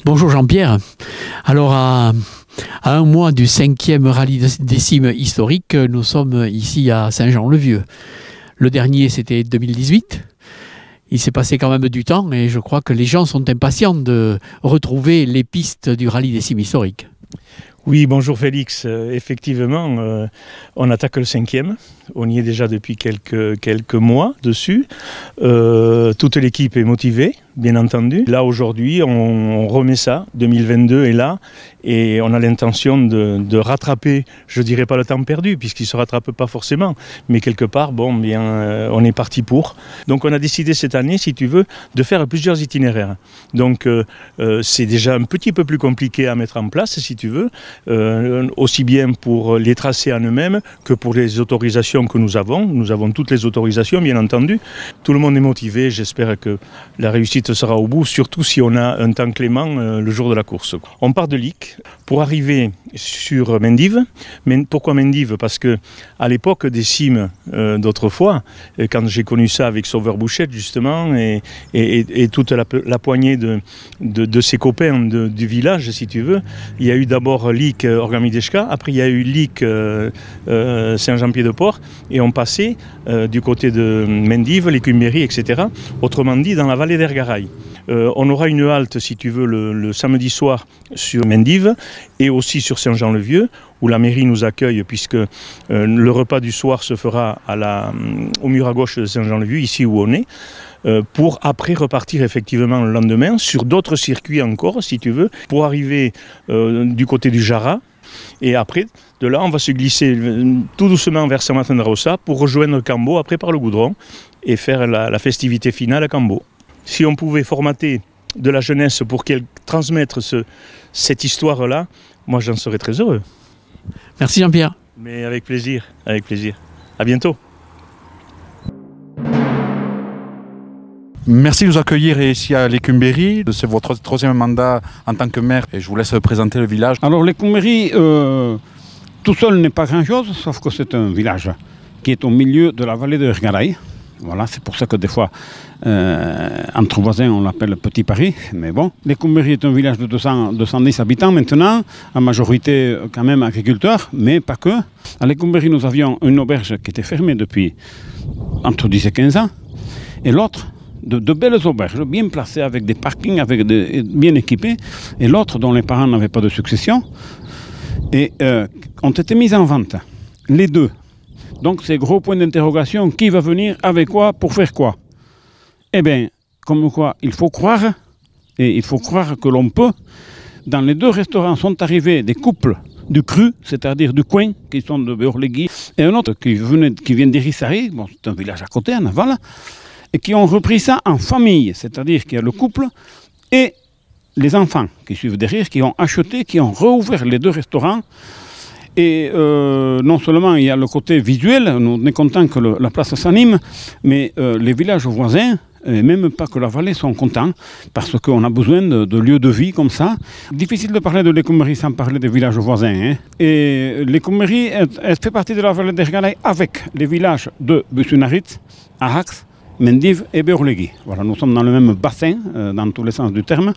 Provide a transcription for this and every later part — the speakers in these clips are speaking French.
Bonjour Jean-Pierre. Alors à un mois du 5e rallye des cimes historique, nous sommes ici à Saint-Jean-le-Vieux. Le dernier c'était 2018. Il s'est passé quand même du temps et je crois que les gens sont impatients de retrouver les pistes du rallye des cimes historique. Oui, bonjour Félix. Effectivement, on attaque le 5e. On y est déjà depuis quelques mois dessus. Toute l'équipe est motivée, bien entendu. Là, aujourd'hui, on remet ça. 2022 est là. Et on a l'intention de rattraper, je ne dirais pas le temps perdu, puisqu'il ne se rattrape pas forcément. Mais quelque part, on est parti pour. Donc on a décidé cette année, si tu veux, de faire plusieurs itinéraires. Donc c'est déjà un petit peu plus compliqué à mettre en place, si tu veux. Aussi bien pour les tracés en eux-mêmes que pour les autorisations que nous avons. Nous avons toutes les autorisations, bien entendu. Tout le monde est motivé. J'espère que la réussite sera au bout, surtout si on a un temps clément le jour de la course. On part de Lic pour arriver sur Mendive. Mais pourquoi Mendive? Parce que à l'époque des cimes d'autrefois, quand j'ai connu ça avec Sauveur Bouchette justement, et toute la poignée de ses copains du village, si tu veux, il y a eu d'abord Lic Orgamideshka, après il y a eu Lic Saint-Jean-Pied-de-Port, et on passait du côté de Mendive, l'Écumérie, etc. Autrement dit, dans la vallée d'Ergaraï. On aura une halte, si tu veux, le samedi soir sur Mendive et aussi sur Saint-Jean-le-Vieux, où la mairie nous accueille, puisque le repas du soir se fera au mur à gauche de Saint-Jean-le-Vieux, ici où on est, pour après repartir effectivement le lendemain sur d'autres circuits encore, si tu veux, pour arriver du côté du Jara. Et après, de là, on va se glisser tout doucement vers Saint-Martin-de-Rossa pour rejoindre Cambo, après par le Goudron, et faire la festivité finale à Cambo. Si on pouvait formater de la jeunesse pour qu'elle transmette cette histoire-là, moi j'en serais très heureux. Merci Jean-Pierre. Mais avec plaisir, avec plaisir. À bientôt. Merci de nous accueillir ici à l'Écumérie. C'est votre troisième mandat en tant que maire et je vous laisse présenter le village. Alors l'Écumérie, tout seul n'est pas grand-chose, sauf que c'est un village qui est au milieu de la vallée de Ergaraï. Voilà, c'est pour ça que des fois, entre voisins, on l'appelle Petit Paris. Mais bon, l'Écumérie est un village de 210 habitants maintenant, en majorité quand même agriculteurs, mais pas que. À l'Écumérie, nous avions une auberge qui était fermée depuis entre 10 et 15 ans, et l'autre, de belles auberges, bien placées, avec des parkings, bien équipés, et l'autre, dont les parents n'avaient pas de succession, et ont été mises en vente, les deux. Donc c'est gros point d'interrogation, qui va venir, avec quoi, pour faire quoi? Eh bien, comme quoi, il faut croire, et il faut croire que l'on peut. Dans les deux restaurants sont arrivés des couples du cru, c'est-à-dire du coin, qui sont de Beorlegui, et un autre qui vient d'Irissari, bon, c'est un village à côté, en aval, et qui ont repris ça en famille, c'est-à-dire qu'il y a le couple et les enfants qui suivent derrière, qui ont acheté, qui ont rouvert les deux restaurants. Et non seulement il y a le côté visuel, on est content que la place s'anime, mais les villages voisins, et même pas que la vallée, sont contents, parce qu'on a besoin de lieux de vie comme ça. Difficile de parler de l'Écumérie sans parler des villages voisins. Hein. Et l'Écumérie, elle fait partie de la vallée d'Ergaraï avec les villages de Bussunaritz, Arax, Mendive et Beorlegui. Voilà, nous sommes dans le même bassin, dans tous les sens du terme.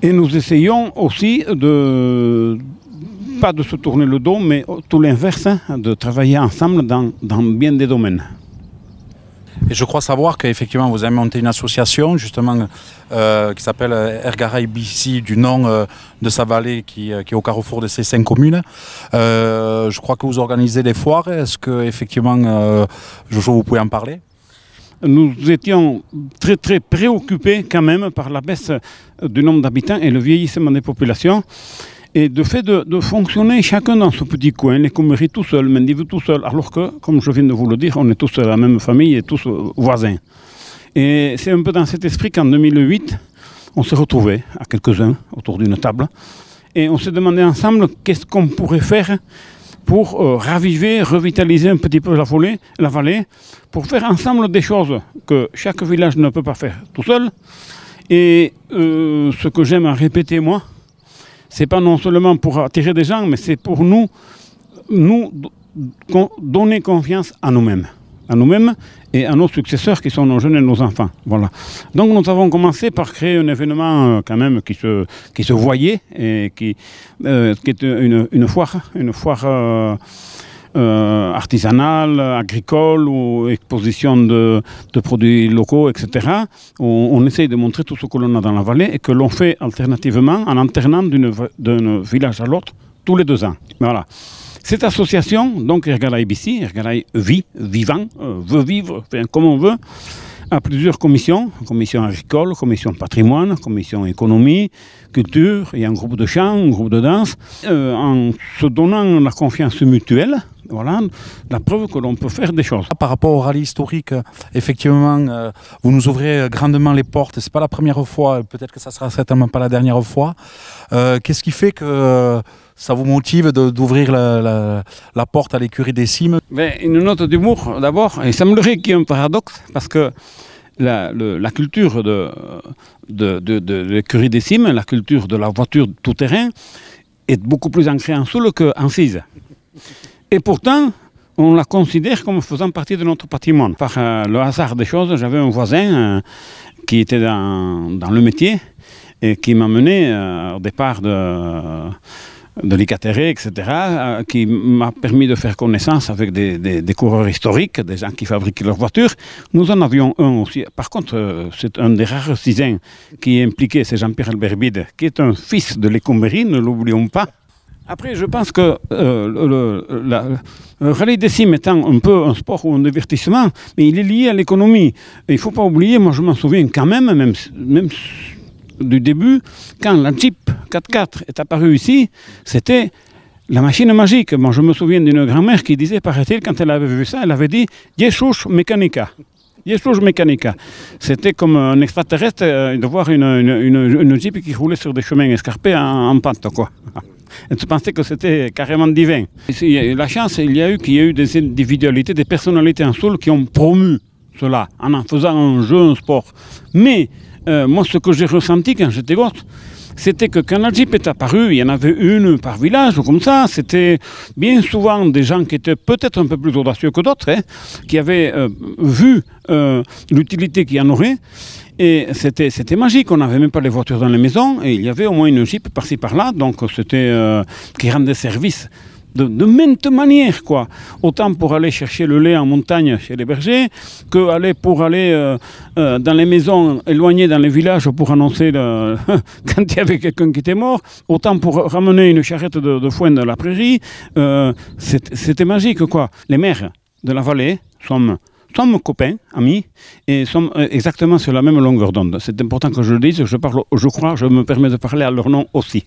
Et nous essayons aussi pas de se tourner le dos, mais tout l'inverse, de travailler ensemble dans bien des domaines. Et je crois savoir qu'effectivement vous avez monté une association justement qui s'appelle Ergaraï BC, du nom de sa vallée qui est au carrefour de ces 5 communes. Je crois que vous organisez des foires. Est-ce que effectivement, Jojo, vous pouvez en parler? Nous étions très très préoccupés quand même par la baisse du nombre d'habitants et le vieillissement des populations. Et de fait de fonctionner chacun dans ce petit coin, l'Écumérie tout seul, Mendive tout seul, alors que, comme je viens de vous le dire, on est tous la même famille et tous voisins. Et c'est un peu dans cet esprit qu'en 2008, on s'est retrouvés à quelques-uns autour d'une table et on s'est demandé ensemble qu'est-ce qu'on pourrait faire pour raviver, revitaliser un petit peu la vallée, pour faire ensemble des choses que chaque village ne peut pas faire tout seul. Et ce que j'aime répéter, moi, c'est pas non seulement pour attirer des gens, mais c'est pour nous donner confiance à nous-mêmes. à nous-mêmes et à nos successeurs qui sont nos jeunes et nos enfants. Voilà. Donc nous avons commencé par créer un événement quand même qui se voyait et qui est une foire artisanale, agricole ou exposition de produits locaux, etc. On essaye de montrer tout ce que l'on a dans la vallée et que l'on fait alternativement en alternant d'un village à l'autre tous les 2 ans. Voilà. Cette association, donc Ergaray BC, Ergaray vit, vivant, veut vivre, enfin, comme on veut, a plusieurs commissions, commission agricole, commission patrimoine, commission économie, culture, il y a un groupe de chant, un groupe de danse, en se donnant la confiance mutuelle, voilà, la preuve que l'on peut faire des choses. Par rapport au rallye historique, effectivement, vous nous ouvrez grandement les portes. C'est pas la première fois, peut-être que ça sera certainement pas la dernière fois. Qu'est-ce qui fait que ça vous motive d'ouvrir la porte à l'écurie des cimes? Une note d'humour d'abord. Il semblerait qu'il y ait un paradoxe parce que la culture de l'écurie des cimes, la culture de la voiture tout-terrain, est beaucoup plus ancrée en Soule qu'en Cise. Et pourtant, on la considère comme faisant partie de notre patrimoine. Par le hasard des choses, j'avais un voisin qui était dans le métier et qui m'a mené au départ de l'Icatéré, etc., qui m'a permis de faire connaissance avec des coureurs historiques, des gens qui fabriquent leurs voitures. Nous en avions un aussi. Par contre, c'est un des rares Cisins qui est impliqué, c'est Jean-Pierre Albert Bide, qui est un fils de l'Écomberie, ne l'oublions pas. Après, je pense que le rallye des cimes étant un peu un sport ou un divertissement, mais il est lié à l'économie. Il ne faut pas oublier, moi je m'en souviens quand même du début, quand la Jeep 4x4 est apparue ici, c'était la machine magique. Moi, je me souviens d'une grand-mère qui disait, paraît-il, quand elle avait vu ça, elle avait dit « Jesús Mechanica ». Jesús Mechanica. C'était comme un extraterrestre de voir une Jeep qui roulait sur des chemins escarpés en pente, quoi. Et tu pensais que c'était carrément divin. La chance, il y a eu des individualités, des personnalités en Soule qui ont promu cela en faisant un jeu, un sport. Mais moi, ce que j'ai ressenti quand j'étais gosse, c'était que quand la Jeep est apparue, il y en avait une par village, comme ça. C'était bien souvent des gens qui étaient peut-être un peu plus audacieux que d'autres, qui avaient vu l'utilité qu'il y en aurait. Et c'était magique, on n'avait même pas les voitures dans les maisons, et il y avait au moins une Jeep par-ci par-là, donc c'était qui rendait service de maintes manières, quoi. Autant pour aller chercher le lait en montagne chez les bergers, que pour aller dans les maisons éloignées dans les villages pour annoncer quand il y avait quelqu'un qui était mort, autant pour ramener une charrette de foin de la prairie. C'était magique, quoi. Les maires de la vallée sommes copains, amis, et sommes exactement sur la même longueur d'onde. C'est important que je le dise, je me permets de parler à leur nom aussi.